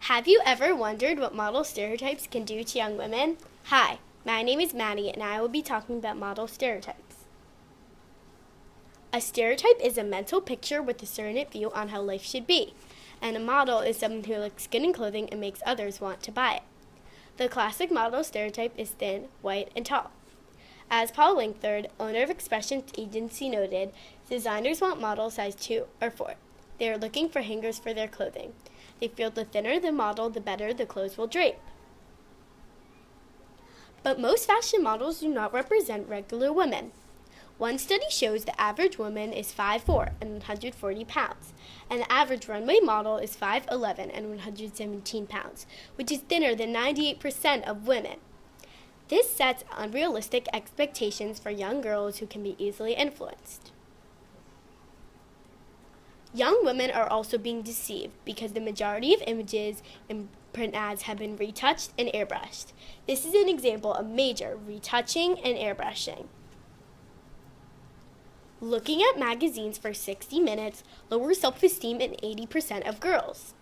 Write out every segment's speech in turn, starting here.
Have you ever wondered what model stereotypes can do to young women? Hi, my name is Maddie, and I will be talking about model stereotypes. A stereotype is a mental picture with a certain view on how life should be, and a model is someone who looks good in clothing and makes others want to buy it. The classic model stereotype is thin, white, and tall. As Paul Langford, owner of Expressions Agency, noted, designers want models size 2 or 4. They are looking for hangers for their clothing. They feel the thinner the model, the better the clothes will drape. But most fashion models do not represent regular women. One study shows the average woman is 5'4" and 140 pounds, and the average runway model is 5'11" and 117 pounds, which is thinner than 98% of women. This sets unrealistic expectations for young girls who can be easily influenced. Young women are also being deceived because the majority of images in print ads have been retouched and airbrushed. This is an example of major retouching and airbrushing. Looking at magazines for 60 minutes lowers self-esteem in 80% of girls.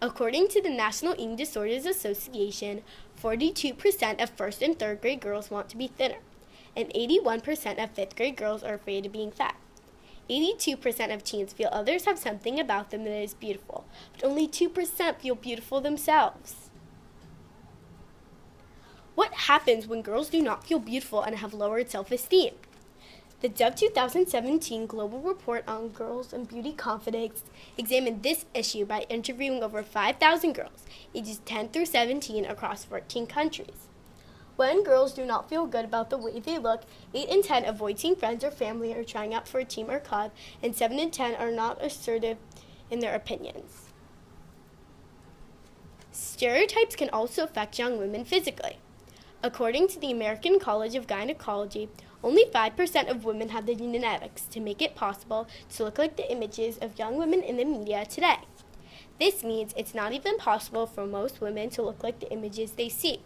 According to the National Eating Disorders Association, 42% of first and third grade girls want to be thinner, and 81% of fifth grade girls are afraid of being fat. 82% of teens feel others have something about them that is beautiful, but only 2% feel beautiful themselves. What happens when girls do not feel beautiful and have lowered self-esteem? The Dove 2017 Global Report on Girls and Beauty Confidence examined this issue by interviewing over 5,000 girls, ages 10 through 17, across 14 countries. When girls do not feel good about the way they look, 8 in 10 avoid seeing friends or family or trying out for a team or club, and 7 in 10 are not assertive in their opinions. Stereotypes can also affect young women physically. According to the American College of Gynecology, only 5% of women have the genetics to make it possible to look like the images of young women in the media today. This means it's not even possible for most women to look like the images they see.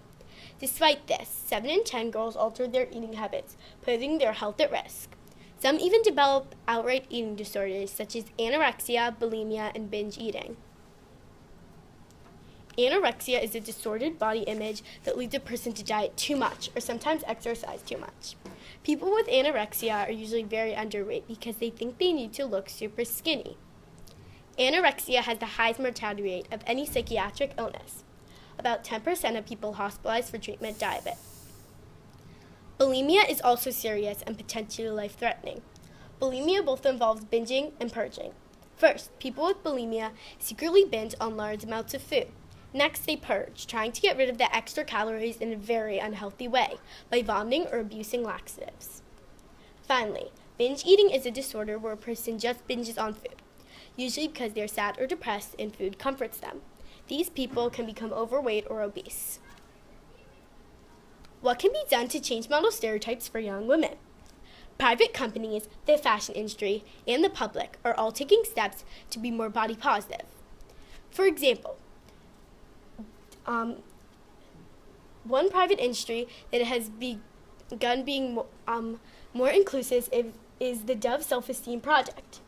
Despite this, 7 in 10 girls altered their eating habits, putting their health at risk. Some even develop outright eating disorders such as anorexia, bulimia, and binge eating. Anorexia is a distorted body image that leads a person to diet too much or sometimes exercise too much. People with anorexia are usually very underweight because they think they need to look super skinny. Anorexia has the highest mortality rate of any psychiatric illness. About 10% of people hospitalized for treatment die of it. Bulimia is also serious and potentially life-threatening. Bulimia both involves binging and purging. First, people with bulimia secretly binge on large amounts of food. Next, they purge, trying to get rid of the extra calories in a very unhealthy way by vomiting or abusing laxatives. Finally, binge eating is a disorder where a person just binges on food, usually because they're sad or depressed and food comforts them. These people can become overweight or obese. What can be done to change model stereotypes for young women? Private companies, the fashion industry, and the public are all taking steps to be more body positive. For example, one private industry that has begun being more inclusive is the Dove Self-Esteem Project.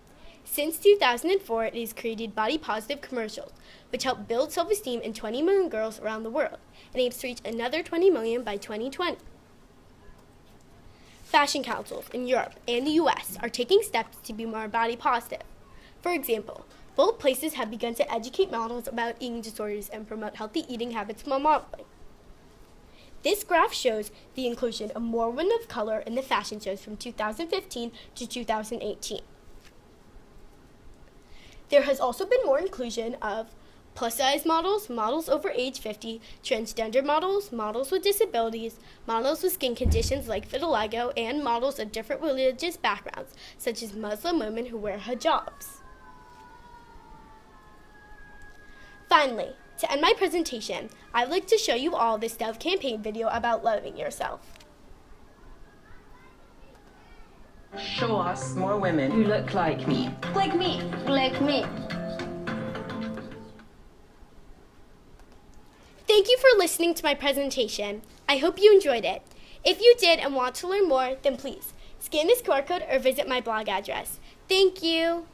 Since 2004, it has created body-positive commercials, which help build self-esteem in 20 million girls around the world, and aims to reach another 20 million by 2020. Fashion councils in Europe and the US are taking steps to be more body-positive. For example, both places have begun to educate models about eating disorders and promote healthy eating habits while modeling. This graph shows the inclusion of more women of color in the fashion shows from 2015 to 2018. There has also been more inclusion of plus-size models, models over age 50, transgender models, models with disabilities, models with skin conditions like vitiligo, and models of different religious backgrounds, such as Muslim women who wear hijabs. Finally, to end my presentation, I'd like to show you all this Dove campaign video about loving yourself. Show us more women who look like me. Like me. Like me. Thank you for listening to my presentation. I hope you enjoyed it. If you did and want to learn more, then please scan this QR code or visit my blog address. Thank you.